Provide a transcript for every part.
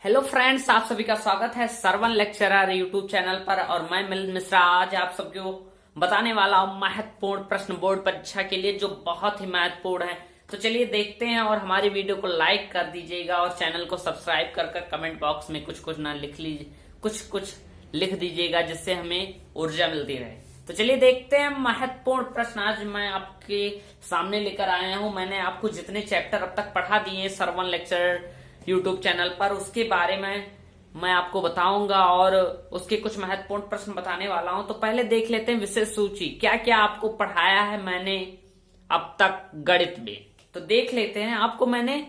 Hello friends, आप सभी का स्वागत है सरवन लेक्चरर यूट्यूब चैनल पर। और मैं मिलिंद मिश्रा आज आप सबको बताने वाला हूं महत्वपूर्ण प्रश्न बोर्ड परीक्षा के लिए, जो बहुत ही महत्वपूर्ण है। तो चलिए देखते हैं, और हमारी वीडियो को लाइक कर दीजिएगा और चैनल को सब्सक्राइब कर कमेंट बॉक्स में कुछ कुछ ना लिख लीजिए, कुछ लिख दीजिएगा, जिससे हमें ऊर्जा मिलती रहे। तो चलिए देखते हैं महत्वपूर्ण प्रश्न आज मैं आपके सामने लेकर आया हूं। मैंने आपको जितने चैप्टर अब तक पढ़ा दिए हैं सरवन लेक्चरर यूट्यूब चैनल पर, उसके बारे में मैं आपको बताऊंगा और उसके कुछ महत्वपूर्ण प्रश्न बताने वाला हूं। तो पहले देख लेते हैं विषय सूची, क्या क्या आपको पढ़ाया है मैंने अब तक गणित में। तो देख लेते हैं, आपको मैंने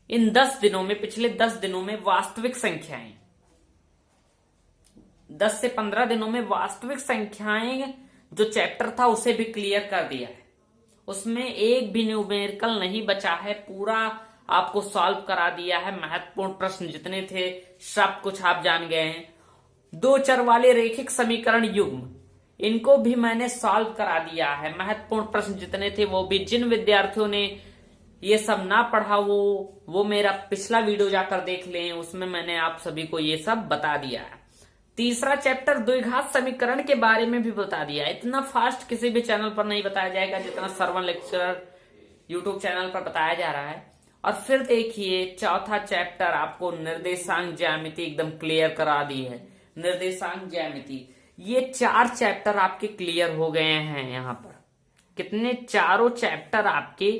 इन 10 दिनों में, पिछले 10 दिनों में वास्तविक संख्याएं, 10 से 15 दिनों में वास्तविक संख्याएं जो चैप्टर था उसे भी क्लियर कर दिया है। उसमें एक भी न्यूमेरिकल नहीं बचा है, पूरा आपको सॉल्व करा दिया है। महत्वपूर्ण प्रश्न जितने थे सब कुछ आप जान गए हैं। दो चर वाले रेखिक समीकरण युग्म, इनको भी मैंने सॉल्व करा दिया है। महत्वपूर्ण प्रश्न जितने थे वो भी, जिन विद्यार्थियों ने ये सब ना पढ़ा वो मेरा पिछला वीडियो जाकर देख लें, उसमें मैंने आप सभी को ये सब बता दिया है। तीसरा चैप्टर द्विघात समीकरण के बारे में भी बता दिया है। इतना फास्ट किसी भी चैनल पर नहीं बताया जाएगा जितना सरवन लेक्चरर यूट्यूब चैनल पर बताया जा रहा है। और फिर देखिए चौथा चैप्टर आपको निर्देशांक ज्यामिति एकदम क्लियर करा दी है। निर्देशांक ज्यामिति, ये 4 चैप्टर आपके क्लियर हो गए हैं। यहाँ पर कितने, चारों चैप्टर आपके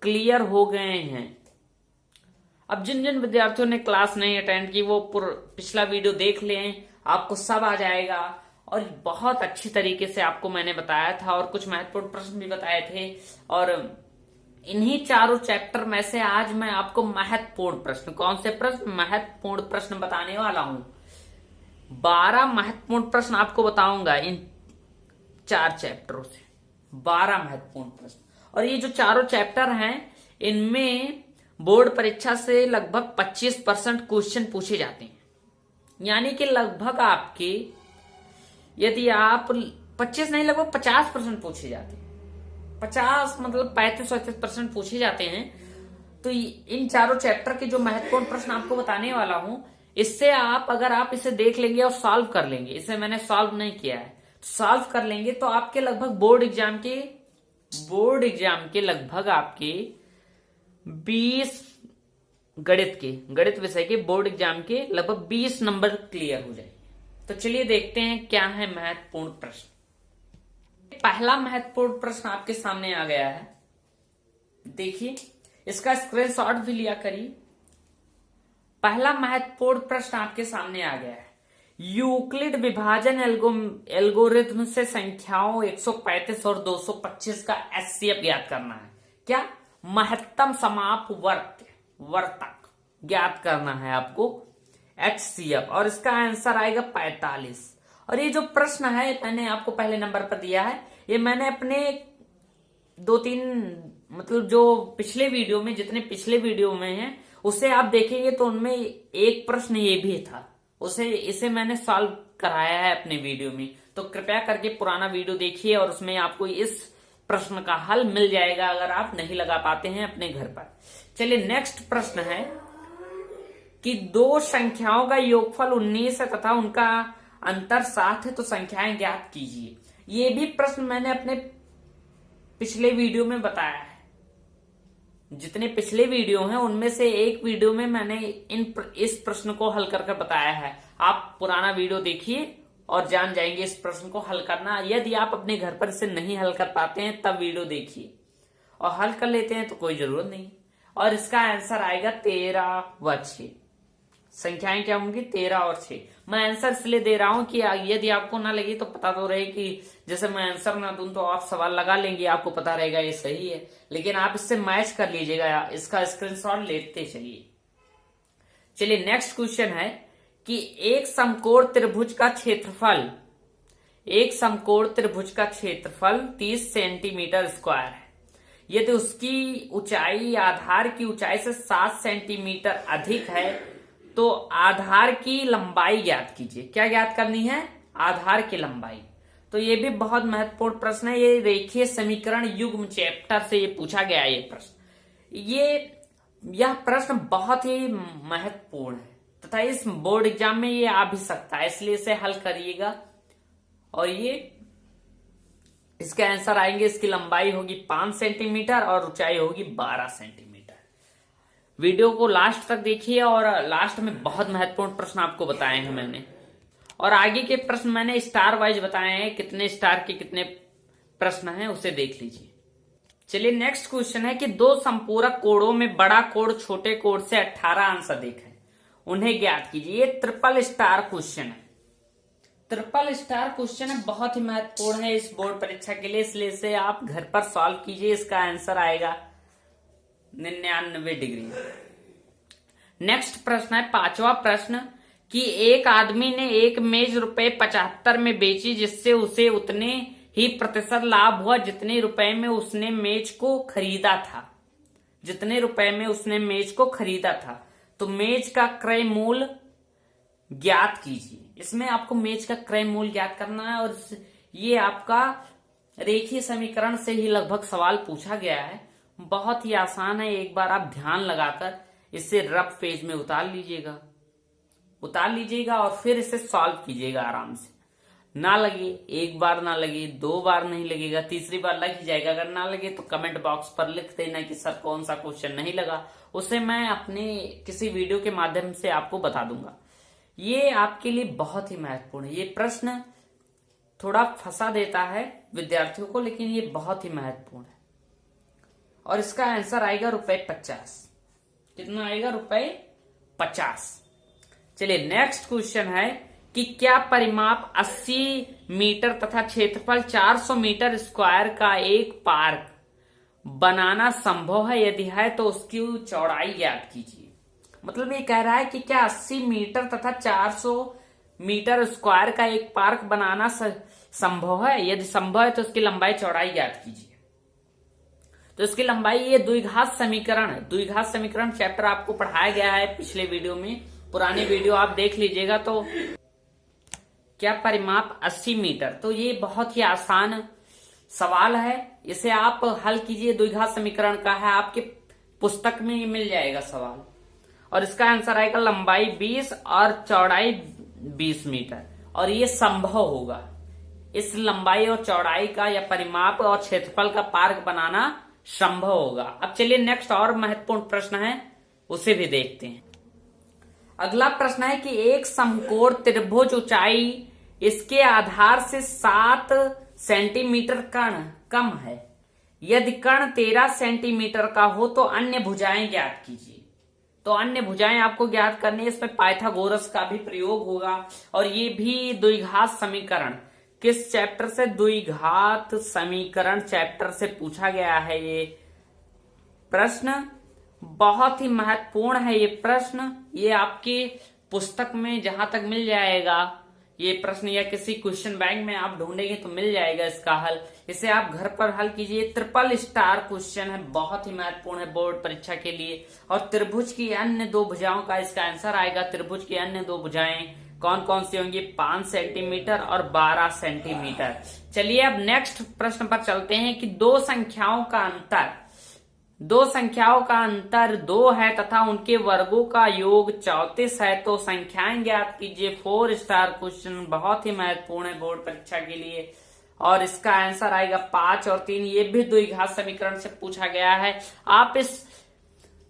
क्लियर हो गए हैं। अब जिन जिन विद्यार्थियों ने क्लास नहीं अटेंड की वो पिछला वीडियो देख लें, आपको सब आ जाएगा। और बहुत अच्छी तरीके से आपको मैंने बताया था और कुछ महत्वपूर्ण प्रश्न भी बताए थे। और इन्हीं चारों चैप्टर में से आज मैं आपको महत्वपूर्ण प्रश्न, कौन से प्रश्न, महत्वपूर्ण प्रश्न बताने वाला हूं। 12 महत्वपूर्ण प्रश्न आपको बताऊंगा इन 4 चैप्टरों से, 12 महत्वपूर्ण प्रश्न। और ये जो चारों चैप्टर हैं इनमें बोर्ड परीक्षा से लगभग 25% क्वेश्चन पूछे जाते हैं। यानी कि लगभग आपके, यदि आप 25 नहीं, लगभग 50% पूछे जाते हैं। 50 मतलब 35-38% पूछे जाते हैं। तो इन चारों चैप्टर के जो महत्वपूर्ण प्रश्न आपको बताने वाला हूं, इससे आप, अगर आप इसे देख लेंगे और सॉल्व कर लेंगे, इसे मैंने सॉल्व नहीं किया है, सॉल्व कर लेंगे तो आपके लगभग बोर्ड एग्जाम के लगभग आपके 20 गणित विषय के बोर्ड एग्जाम के लगभग 20 नंबर क्लियर हो जाएंगे। तो चलिए देखते हैं क्या है महत्वपूर्ण प्रश्न। पहला महत्वपूर्ण प्रश्न आपके सामने आ गया है, देखिए इसका स्क्रीनशॉट भी लिया करिए। पहला महत्वपूर्ण प्रश्न आपके सामने आ गया है, यूक्लिड विभाजन एल्गोरिथम से संख्याओं 135 और 225 का एचसीएफ ज्ञात करना है। क्या, महत्तम समाप वर्तक ज्ञात करना है आपको, एचसीएफ। और इसका आंसर आएगा 45। और ये जो प्रश्न है मैंने आपको पहले नंबर पर दिया है, ये मैंने अपने 2-3 मतलब जो पिछले वीडियो में, जितने पिछले वीडियो में हैं उसे आप देखेंगे तो उनमें एक प्रश्न ये भी था, इसे मैंने सॉल्व कराया है अपने वीडियो में। तो कृपया करके पुराना वीडियो देखिए और उसमें आपको इस प्रश्न का हल मिल जाएगा अगर आप नहीं लगा पाते हैं अपने घर पर। चलिए नेक्स्ट प्रश्न है कि दो संख्याओं का योगफल 19 है तथा उनका अंतर 7 है, तो संख्याएं ज्ञात कीजिए। ये भी प्रश्न मैंने अपने पिछले वीडियो में बताया है। जितने पिछले वीडियो हैं उनमें से एक वीडियो में मैंने इस प्रश्न को हल कर बताया है। आप पुराना वीडियो देखिए और जान जाएंगे इस प्रश्न को हल करना। यदि आप अपने घर पर इसे नहीं हल कर पाते हैं तब वीडियो देखिए, और हल कर लेते हैं तो कोई जरूरत नहीं। और इसका आंसर आएगा 13 व 6। संख्याएं क्या होंगी, 13 और 6। मैं आंसर इसलिए दे रहा हूं कि यदि आपको ना लगे तो पता तो रहे कि जैसे मैं आंसर ना दूं तो आप सवाल लगा लेंगे, आपको पता रहेगा ये सही है, लेकिन आप इससे मैच कर लीजिएगा, इसका स्क्रीनशॉट लेते चलिए। चलिए नेक्स्ट क्वेश्चन है कि एक समकोण त्रिभुज का क्षेत्रफल 30 सेंटीमीटर स्क्वायर है। यदि उसकी ऊंचाई आधार की ऊंचाई से 7 सेंटीमीटर अधिक है तो आधार की लंबाई ज्ञात कीजिए। क्या ज्ञात करनी है, आधार की लंबाई। तो ये भी बहुत महत्वपूर्ण प्रश्न है, ये रेखीय समीकरण युग्म चैप्टर से ये पूछा गया है। ये प्रश्न, यह प्रश्न बहुत ही महत्वपूर्ण है। तथा इस बोर्ड एग्जाम में ये आ भी सकता है, इसलिए इसे हल करिएगा। और ये इसके आंसर आएंगे, इसकी लंबाई होगी 5 सेंटीमीटर और ऊंचाई होगी 12 सेंटीमीटर। वीडियो को लास्ट तक देखिए और लास्ट में बहुत महत्वपूर्ण प्रश्न आपको बताए हैं मैंने, और आगे के प्रश्न मैंने स्टार वाइज बताए हैं, कितने स्टार के कितने प्रश्न हैं उसे देख लीजिए। चलिए नेक्स्ट क्वेश्चन है कि दो संपूरक कोणों में बड़ा कोण छोटे कोण से 18 अंश अधिक है, उन्हें ज्ञात कीजिए। ये ट्रिपल स्टार क्वेश्चन है, ट्रिपल स्टार क्वेश्चन है, बहुत ही महत्वपूर्ण है इस बोर्ड परीक्षा के लिए, इसलिए इसे आप घर पर सॉल्व कीजिए। इसका आंसर आएगा 99 डिग्री। नेक्स्ट प्रश्न है 5वां प्रश्न कि एक आदमी ने एक मेज ₹75 में बेची, जिससे उसे उतने ही प्रतिशत लाभ हुआ जितने रुपए में उसने मेज को खरीदा था, जितने रुपए में उसने मेज को खरीदा था। तो मेज का क्रय मूल्य ज्ञात कीजिए। इसमें आपको मेज का क्रय मूल्य ज्ञात करना है, और ये आपका रेखीय समीकरण से ही लगभग सवाल पूछा गया है, बहुत ही आसान है। एक बार आप ध्यान लगाकर इसे रफ पेज में उतार लीजिएगा और फिर इसे सॉल्व कीजिएगा आराम से। ना लगे, एक बार ना लगे, 2 बार नहीं लगेगा, तीसरी बार लग ही जाएगा। अगर ना लगे तो कमेंट बॉक्स पर लिख देना कि सर कौन सा क्वेश्चन नहीं लगा, उसे मैं अपने किसी वीडियो के माध्यम से आपको बता दूंगा। ये आपके लिए बहुत ही महत्वपूर्ण है। ये प्रश्न थोड़ा फंसा देता है विद्यार्थियों को, लेकिन ये बहुत ही महत्वपूर्ण है। और इसका आंसर आएगा ₹50। कितना आएगा? ₹50। चलिए नेक्स्ट क्वेश्चन है कि क्या परिमाप 80 मीटर तथा क्षेत्रफल 400 मीटर स्क्वायर का एक पार्क बनाना संभव है? यदि है तो उसकी चौड़ाई ज्ञात कीजिए। मतलब ये कह रहा है कि क्या 80 मीटर तथा 400 मीटर स्क्वायर का एक पार्क बनाना संभव है? यदि संभव है तो उसकी लंबाई चौड़ाई ज्ञात कीजिए। तो इसकी लंबाई, ये द्विघात समीकरण है। द्विघात समीकरण चैप्टर आपको पढ़ाया गया है पिछले वीडियो में, पुराने वीडियो आप देख लीजिएगा। तो क्या परिमाप 80 मीटर, तो ये बहुत ही आसान सवाल है, इसे आप हल कीजिए। द्विघात समीकरण का है, आपके पुस्तक में ये मिल जाएगा सवाल। और इसका आंसर आएगा लंबाई 20 और चौड़ाई 20 मीटर, और ये संभव होगा। इस लंबाई और चौड़ाई का या परिमाप और क्षेत्रफल का पार्क बनाना संभव होगा। अब चलिए नेक्स्ट और महत्वपूर्ण प्रश्न है, उसे भी देखते हैं। अगला प्रश्न है कि एक समकोण त्रिभुज ऊंचाई इसके आधार से 7 सेंटीमीटर कर्ण कम है। यदि कर्ण 13 सेंटीमीटर का हो तो अन्य भुजाएं ज्ञात कीजिए। तो अन्य भुजाएं आपको ज्ञात करनी है, इसमें पाइथागोरस का भी प्रयोग होगा। और ये भी द्विघात समीकरण, किस चैप्टर से? द्विघात समीकरण चैप्टर से पूछा गया है। ये प्रश्न बहुत ही महत्वपूर्ण है। ये प्रश्न ये आपकी पुस्तक में जहां तक मिल जाएगा ये प्रश्न, या किसी क्वेश्चन बैंक में आप ढूंढेंगे तो मिल जाएगा इसका हल। इसे आप घर पर हल कीजिए। ट्रिपल स्टार क्वेश्चन है, बहुत ही महत्वपूर्ण है बोर्ड परीक्षा के लिए। और त्रिभुज की अन्य 2 भुजाओं का इसका आंसर आएगा। त्रिभुज की अन्य 2 भुजाएं कौन कौन सी होंगी? 5 सेंटीमीटर और 12 सेंटीमीटर। चलिए अब नेक्स्ट प्रश्न पर चलते हैं कि दो संख्याओं का अंतर 2 है तथा उनके वर्गों का योग 34 है, तो संख्याएं ज्ञात कीजिए। 4 स्टार क्वेश्चन, बहुत ही महत्वपूर्ण है बोर्ड परीक्षा के लिए। और इसका आंसर आएगा 5 और 3। ये भी द्विघात समीकरण से पूछा गया है। आप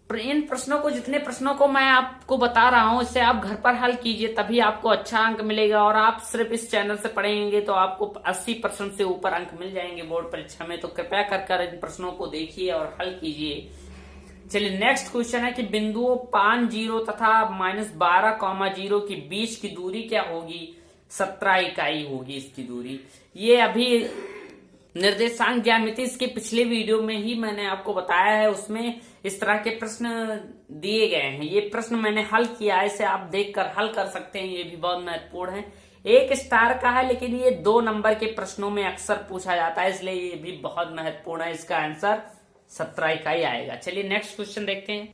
इन प्रश्नों को, जितने प्रश्नों को मैं आपको बता रहा हूं, इससे आप घर पर हल कीजिए, तभी आपको अच्छा अंक मिलेगा। और आप सिर्फ इस चैनल से पढ़ेंगे तो आपको 80% से ऊपर अंक मिल जाएंगे बोर्ड परीक्षा में। तो कृपया कर इन प्रश्नों को देखिए और हल कीजिए। चलिए नेक्स्ट क्वेश्चन है कि बिंदुओं 5, 0 तथा -12,0 के बीच की दूरी क्या होगी? 17 इकाई होगी इसकी दूरी। ये अभी निर्देशांक ज्यामिति, इसके पिछले वीडियो में ही मैंने आपको बताया है, उसमें इस तरह के प्रश्न दिए गए हैं। ये प्रश्न मैंने हल किया है, इसे आप देखकर हल कर सकते हैं। ये भी बहुत महत्वपूर्ण है। 1 स्टार का है, लेकिन ये 2 नंबर के प्रश्नों में अक्सर पूछा जाता है, इसलिए ये भी बहुत महत्वपूर्ण है। इसका आंसर 17 इकाई आएगा। चलिए नेक्स्ट क्वेश्चन देखते हैं।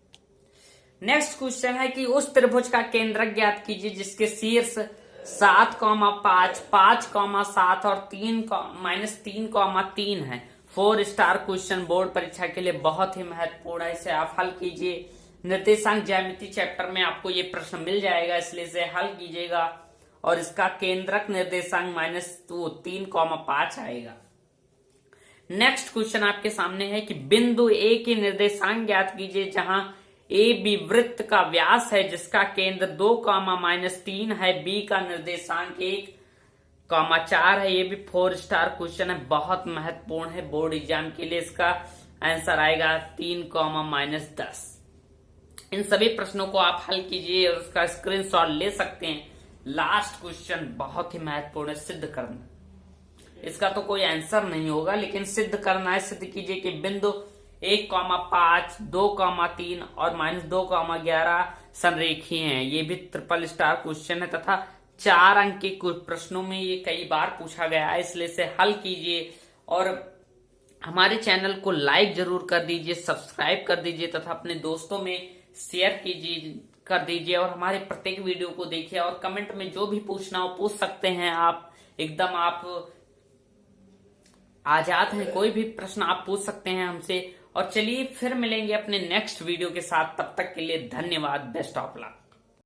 नेक्स्ट क्वेश्चन है कि उस त्रिभुज का केंद्रक ज्ञात कीजिए जिसके शीर्ष 7,5, 5,7 और -3,3 है। 4 स्टार क्वेश्चन बोर्ड परीक्षा के लिए बहुत ही महत्वपूर्ण है, इसे आप हल कीजिए। निर्देशांक ज्यामिति चैप्टर में आपको ये प्रश्न मिल जाएगा, इसलिए इसे हल कीजिएगा और इसका केंद्रक निर्देशांक -3,5 आएगा। नेक्स्ट क्वेश्चन आपके सामने है कि बिंदु ए के निर्देशांक ज्ञात कीजिए जहां ए बी वृत्त का व्यास है जिसका केंद्र 2, -3 है, बी का निर्देशांक 1, 4 है। ये भी 4 स्टार क्वेश्चन है, बहुत महत्वपूर्ण है बोर्ड एग्जाम के लिए। इसका आंसर आएगा 3, -10। इन सभी प्रश्नों को आप हल कीजिए और उसका स्क्रीनशॉट ले सकते हैं। लास्ट क्वेश्चन बहुत ही महत्वपूर्ण है, सिद्ध करना। इसका तो कोई आंसर नहीं होगा, लेकिन सिद्ध करना है। सिद्ध कीजिए कि बिंदु 1, 5, 2, 3 और -2, 11 संरेखीय हैं। ये भी ट्रिपल स्टार क्वेश्चन है तथा 4 अंक के कुछ प्रश्नों में ये कई बार पूछा गया है, इसलिए इसे हल कीजिए और हमारे चैनल को लाइक जरूर कर दीजिए, सब्सक्राइब कर दीजिए तथा अपने दोस्तों में शेयर कीजिए कर दीजिए और हमारे प्रत्येक वीडियो को देखिए और कमेंट में जो भी पूछना हो पूछ सकते हैं आप। एकदम आप आजाद हैं, कोई भी प्रश्न आप पूछ सकते हैं हमसे। और चलिए फिर मिलेंगे अपने नेक्स्ट वीडियो के साथ, तब तक के लिए धन्यवाद। Best of luck.